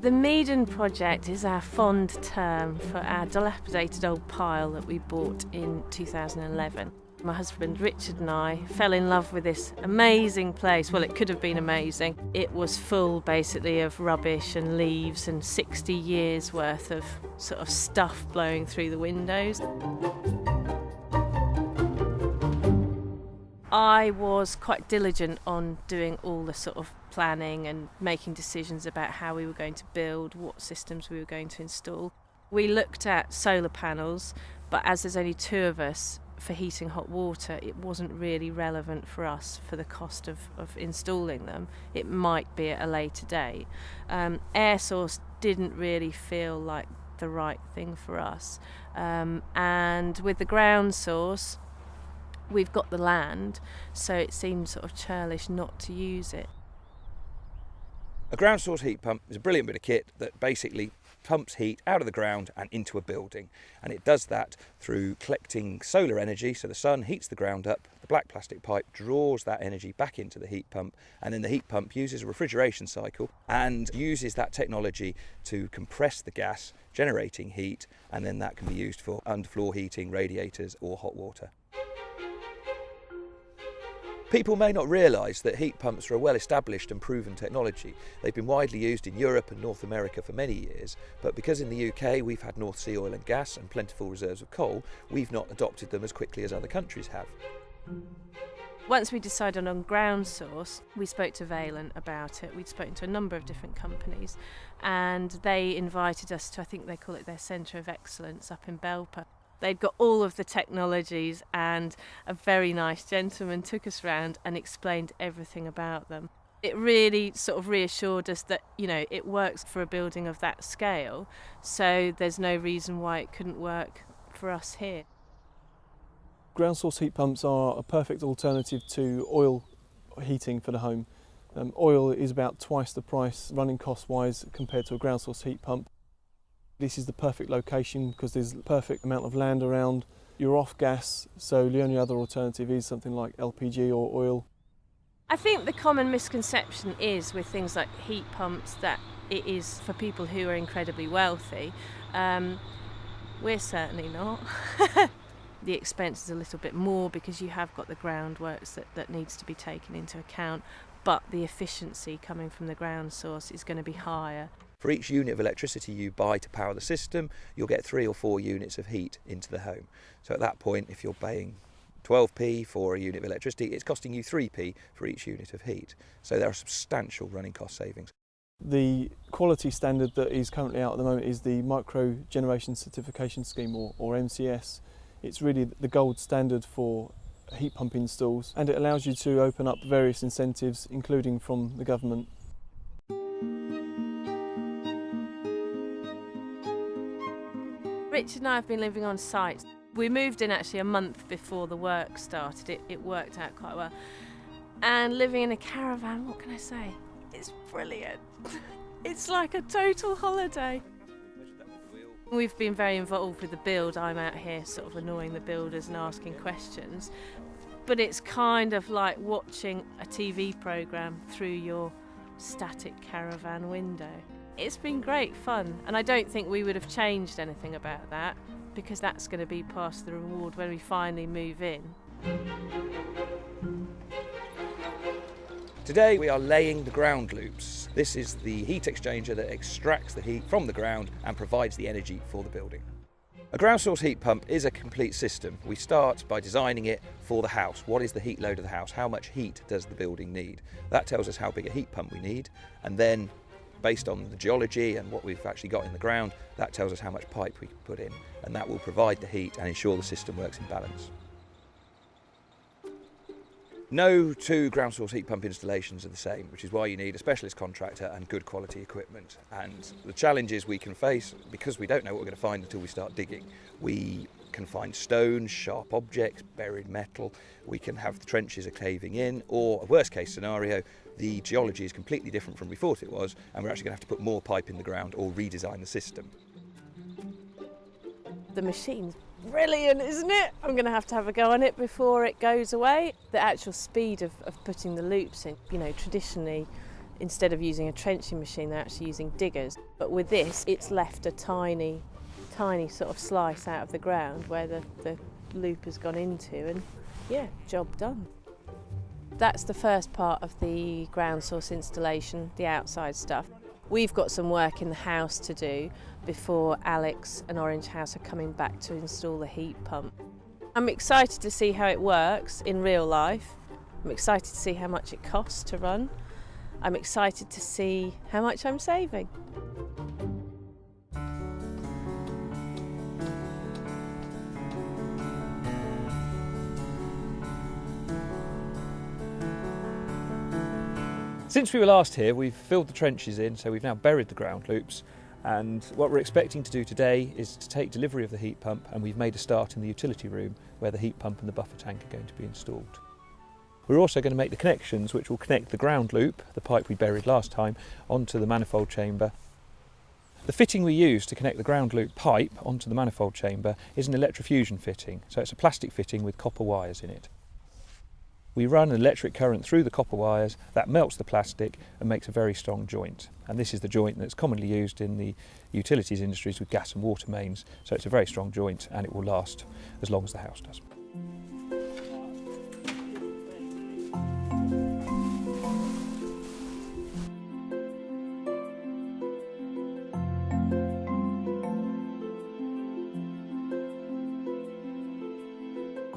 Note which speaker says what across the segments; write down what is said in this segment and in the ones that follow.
Speaker 1: The Meaden project is our fond term for our dilapidated old pile that we bought in 2011. My husband Richard and I fell in love with this amazing place. Well, it could have been amazing. It was full basically of rubbish and leaves and 60 years worth of sort of stuff blowing through the windows. I was quite diligent on doing all the sort of planning and making decisions about how we were going to build, what systems we were going to install. We looked at solar panels, but as there's only two of us for heating hot water, it wasn't really relevant for us for the cost of installing them. It might be at a later date. Air source didn't really feel like the right thing for us. And with the ground source, we've got the land, so it seems sort of churlish not to use it.
Speaker 2: A ground source heat pump is a brilliant bit of kit that basically pumps heat out of the ground and into a building, and it does that through collecting solar energy. So the sun heats the ground up, the black plastic pipe draws that energy back into the heat pump, and then the heat pump uses a refrigeration cycle and uses that technology to compress the gas, generating heat, and then that can be used for underfloor heating, radiators or hot water. People may not realise that heat pumps are a well-established and proven technology. They've been widely used in Europe and North America for many years, but because in the UK we've had North Sea oil and gas and plentiful reserves of coal, we've not adopted them as quickly as other countries have.
Speaker 1: Once we decided on ground source, we spoke to Valent about it. We'd spoken to a number of different companies, and they invited us to, I think they call it their Centre of Excellence up in Belper. They'd got all of the technologies, and a very nice gentleman took us round and explained everything about them. It really sort of reassured us that, you know, it works for a building of that scale, so there's no reason why it couldn't work for us here.
Speaker 3: Ground source heat pumps are a perfect alternative to oil heating for the home. Oil is about twice the price running cost wise compared to a ground source heat pump. This is the perfect location because there's the perfect amount of land around. You're off gas, so the only other alternative is something like LPG or oil.
Speaker 1: I think the common misconception is with things like heat pumps that it is for people who are incredibly wealthy. We're certainly not. The expense is a little bit more because you have got the groundworks that needs to be taken into account, but the efficiency coming from the ground source is going to be higher.
Speaker 2: For each unit of electricity you buy to power the system, you'll get 3 or 4 units of heat into the home. So at that point, if you're paying 12p for a unit of electricity, it's costing you 3p for each unit of heat. So there are substantial running cost savings.
Speaker 3: The quality standard that is currently out at the moment is the Micro Generation Certification Scheme, or MCS. It's really the gold standard for heat pump installs, and it allows you to open up various incentives, including from the government.
Speaker 1: Richard and I have been living on site. We moved in actually a month before the work started. It worked out quite well. And living in a caravan, what can I say? It's brilliant. It's like a total holiday. We've been very involved with the build. I'm out here sort of annoying the builders and asking questions. But it's kind of like watching a TV programme through your static caravan window. It's been great fun, and I don't think we would have changed anything about that, because that's going to be part of the reward when we finally move in.
Speaker 2: Today we are laying the ground loops. This is the heat exchanger that extracts the heat from the ground and provides the energy for the building. A ground source heat pump is a complete system. We start by designing it for the house. What is the heat load of the house? How much heat does the building need? That tells us how big a heat pump we need, and then based on the geology and what we've actually got in the ground, that tells us how much pipe we can put in, and that will provide the heat and ensure the system works in balance. No two ground source heat pump installations are the same, which is why you need a specialist contractor and good quality equipment. And the challenges we can face, because we don't know what we're going to find until we start digging, we can find stones, sharp objects, buried metal. We can have the trenches are caving in, or a worst case scenario, the geology is completely different from we thought it was, and we're actually going to have to put more pipe in the ground or redesign the system.
Speaker 1: The machine's brilliant, isn't it? I'm going to have a go on it before it goes away. The actual speed of putting the loops in, you know, traditionally Instead of using a trenching machine, they're actually using diggers. But with this, it's left a tiny sort of slice out of the ground where the loop has gone into, and yeah, job done. That's the first part of the ground source installation, the outside stuff. We've got some work in the house to do before Alex and Orangehouse are coming back to install the heat pump. I'm excited to see how it works in real life. I'm excited to see how much it costs to run. I'm excited to see how much I'm saving.
Speaker 2: Since we were last here, we've filled the trenches in, so we've now buried the ground loops. And what we're expecting to do today is to take delivery of the heat pump, and we've made a start in the utility room where the heat pump and the buffer tank are going to be installed. We're also going to make the connections which will connect the ground loop, the pipe we buried last time, onto the manifold chamber. The fitting we use to connect the ground loop pipe onto the manifold chamber is an electrofusion fitting, so it's a plastic fitting with copper wires in it. We run an electric current through the copper wires, that melts the plastic and makes a very strong joint. And this is the joint that's commonly used in the utilities industries with gas and water mains, so it's a very strong joint and it will last as long as the house does.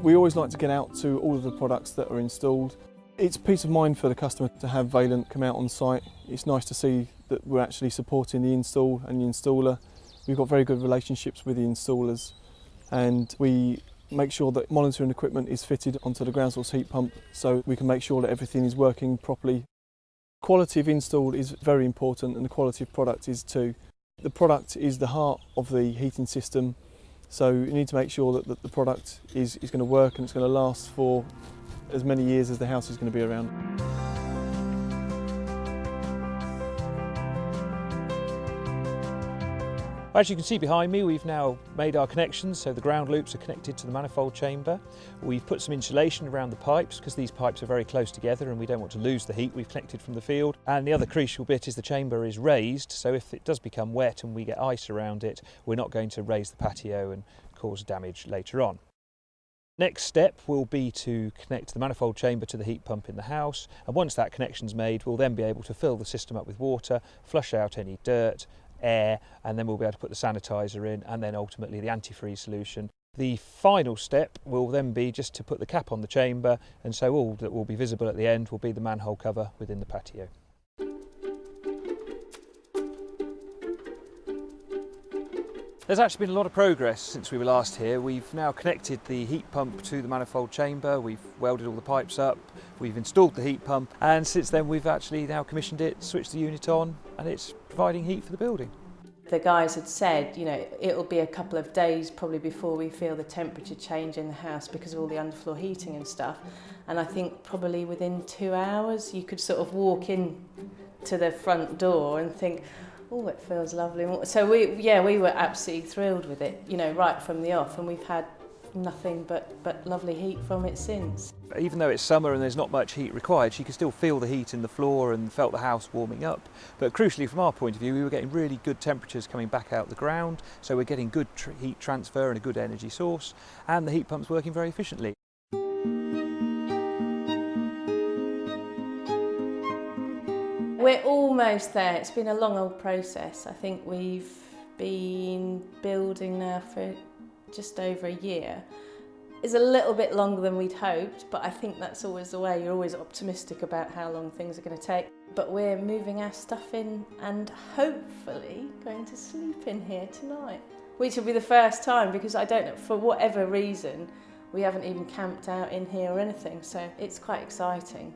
Speaker 3: We always like to get out to all of the products that are installed. It's peace of mind for the customer to have Valent come out on site. It's nice to see that we're actually supporting the install and the installer. We've got very good relationships with the installers, and we make sure that monitoring equipment is fitted onto the ground source heat pump so we can make sure that everything is working properly. Quality of install is very important, and the quality of product is too. The product is the heart of the heating system. So you need to make sure that the product is going to work and it's going to last for as many years as the house is going to be around.
Speaker 2: As you can see behind me, we've now made our connections, so the ground loops are connected to the manifold chamber. We've put some insulation around the pipes because these pipes are very close together and we don't want to lose the heat we've connected from the field. And the other crucial bit is the chamber is raised, so if it does become wet and we get ice around it, we're not going to raise the patio and cause damage later on. Next step will be to connect the manifold chamber to the heat pump in the house, and once that connection's made, we'll then be able to fill the system up with water, flush out any dirt, air, and then we'll be able to put the sanitizer in and then ultimately the antifreeze solution. The final step will then be just to put the cap on the chamber, and so all that will be visible at the end will be the manhole cover within the patio. There's actually been a lot of progress since we were last here. We've now connected the heat pump to the manifold chamber, we've welded all the pipes up, we've installed the heat pump, and since then we've actually now commissioned it, switched the unit on, and it's providing heat for the building.
Speaker 1: The guys had said, you know, it'll be a couple of days probably before we feel the temperature change in the house because of all the underfloor heating and stuff. And I think probably within 2 hours you could sort of walk in to the front door and think, oh, it feels lovely. So we were absolutely thrilled with it, you know, right from the off, and we've had nothing but lovely heat from it since.
Speaker 2: Even though it's summer and there's not much heat required, she could still feel the heat in the floor and felt the house warming up. But crucially, from our point of view, we were getting really good temperatures coming back out the ground, so we're getting good heat transfer and a good energy source, and the heat pump's working very efficiently.
Speaker 1: We're almost there. It's been a long old process. I think we've been building now for just over a year. It's a little bit longer than we'd hoped, but I think that's always the way. You're always optimistic about how long things are going to take. But we're moving our stuff in and hopefully going to sleep in here tonight, which will be the first time, because I don't know, for whatever reason, we haven't even camped out in here or anything, so it's quite exciting.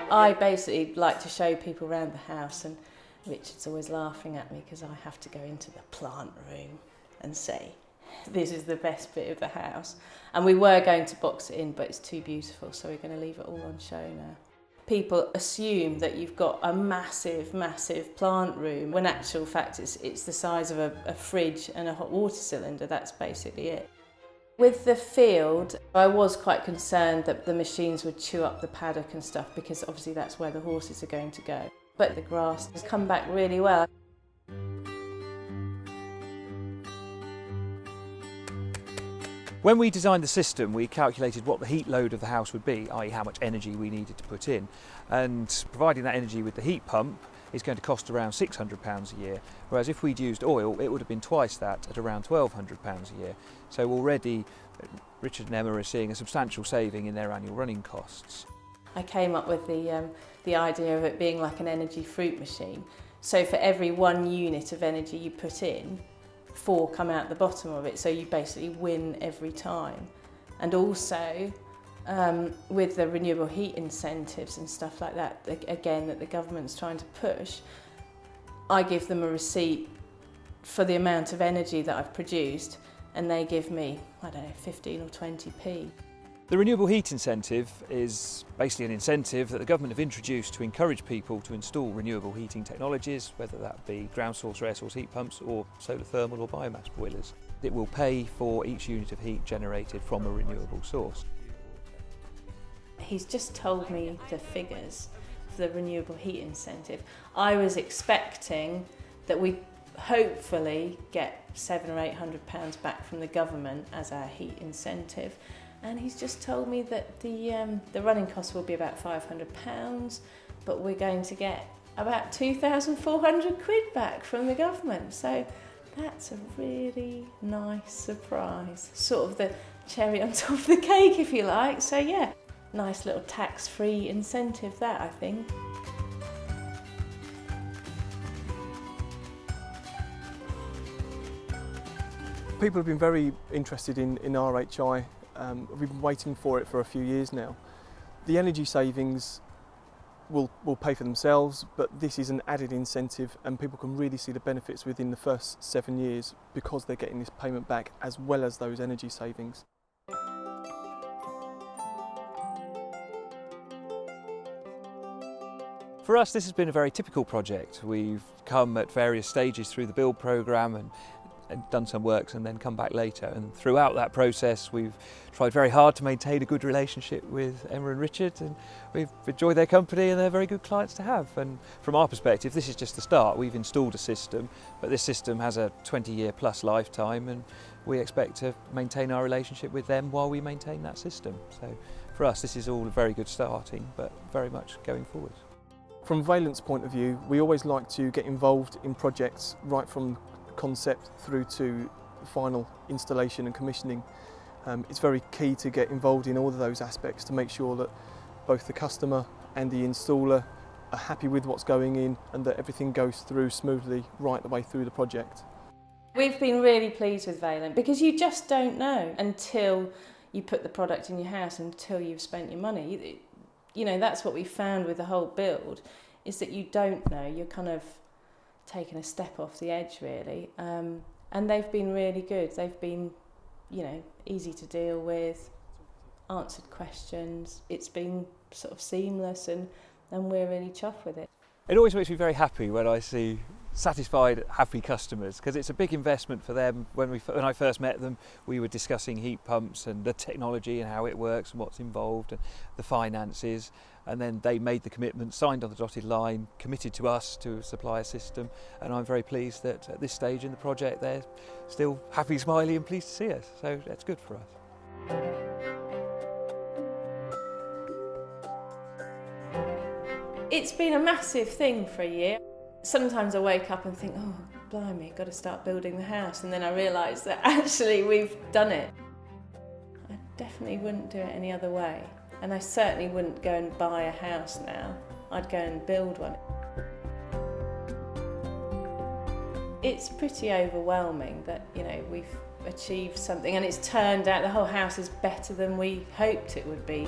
Speaker 1: I basically like to show people around the house, and Richard's always laughing at me because I have to go into the plant room and say, this is the best bit of the house. And we were going to box it in, but it's too beautiful, so we're going to leave it all on show now. People assume that you've got a massive, massive plant room, when in actual fact it's the size of a fridge and a hot water cylinder. That's basically it. With the field, I was quite concerned that the machines would chew up the paddock and stuff, because obviously that's where the horses are going to go. But the grass has come back really well.
Speaker 2: When we designed the system, we calculated what the heat load of the house would be, i.e. how much energy we needed to put in. And providing that energy with the heat pump is going to cost around £600 a year, whereas if we'd used oil, it would have been twice that at around £1,200 a year. So already Richard and Emma are seeing a substantial saving in their annual running costs.
Speaker 1: I came up with the idea of it being like an energy fruit machine. So for every 1 unit of energy you put in, 4 come out the bottom of it, so you basically win every time. And also with the renewable heat incentives and stuff like that, again, that the government's trying to push, I give them a receipt for the amount of energy that I've produced, and they give me, I don't know, 15 or 20p.
Speaker 2: The renewable heat incentive is basically an incentive that the government have introduced to encourage people to install renewable heating technologies, whether that be ground source or air source heat pumps or solar thermal or biomass boilers. It will pay for each unit of heat generated from a renewable source.
Speaker 1: He's just told me the figures for the renewable heat incentive. I was expecting that we'd hopefully get £700 or £800 back from the government as our heat incentive. And he's just told me that the running cost will be about £500, but we're going to get about 2,400 quid back from the government. So that's a really nice surprise. Sort of the cherry on top of the cake, if you like. So yeah, nice little tax-free incentive that, I think.
Speaker 3: People have been very interested in RHI. We've been waiting for it for a few years now. The energy savings will pay for themselves, but this is an added incentive, and people can really see the benefits within the first 7 years because they're getting this payment back as well as those energy savings.
Speaker 2: For us, this has been a very typical project. We've come at various stages through the build programme and done some works and then come back later, and throughout that process we've tried very hard to maintain a good relationship with Emma and Richard, and we've enjoyed their company and they're very good clients to have. And from our perspective, this is just the start. We've installed a system, but this system has a 20-year plus lifetime, and we expect to maintain our relationship with them while we maintain that system. So for us, this is all a very good starting, but very much going forward.
Speaker 3: From Valent's point of view, we always like to get involved in projects right from concept through to final installation and commissioning. It's very key to get involved in all of those aspects to make sure that both the customer and the installer are happy with what's going in and that everything goes through smoothly right the way through the project.
Speaker 1: We've been really pleased with Valent because you just don't know until you put the product in your house, until you've spent your money. You know, that's what we found with the whole build, is that you don't know. You're kind of taken a step off the edge, really, and they've been really good. They've been, you know, easy to deal with, answered questions. It's been sort of seamless, and we're really chuffed with it.
Speaker 2: It always makes me very happy when I see satisfied, happy customers, because it's a big investment for them. When I first met them, we were discussing heat pumps and the technology and how it works and what's involved and the finances, and then they made the commitment, signed on the dotted line, committed to us to supply a system, and I'm very pleased that at this stage in the project they're still happy, smiley and pleased to see us, so that's good for us.
Speaker 1: It's been a massive thing for a year. Sometimes I wake up and think, oh, blimey, got to start building the house, and then I realise that actually we've done it. I definitely wouldn't do it any other way, and I certainly wouldn't go and buy a house now. I'd go and build one. It's pretty overwhelming that, you know, we've achieved something and it's turned out the whole house is better than we hoped it would be.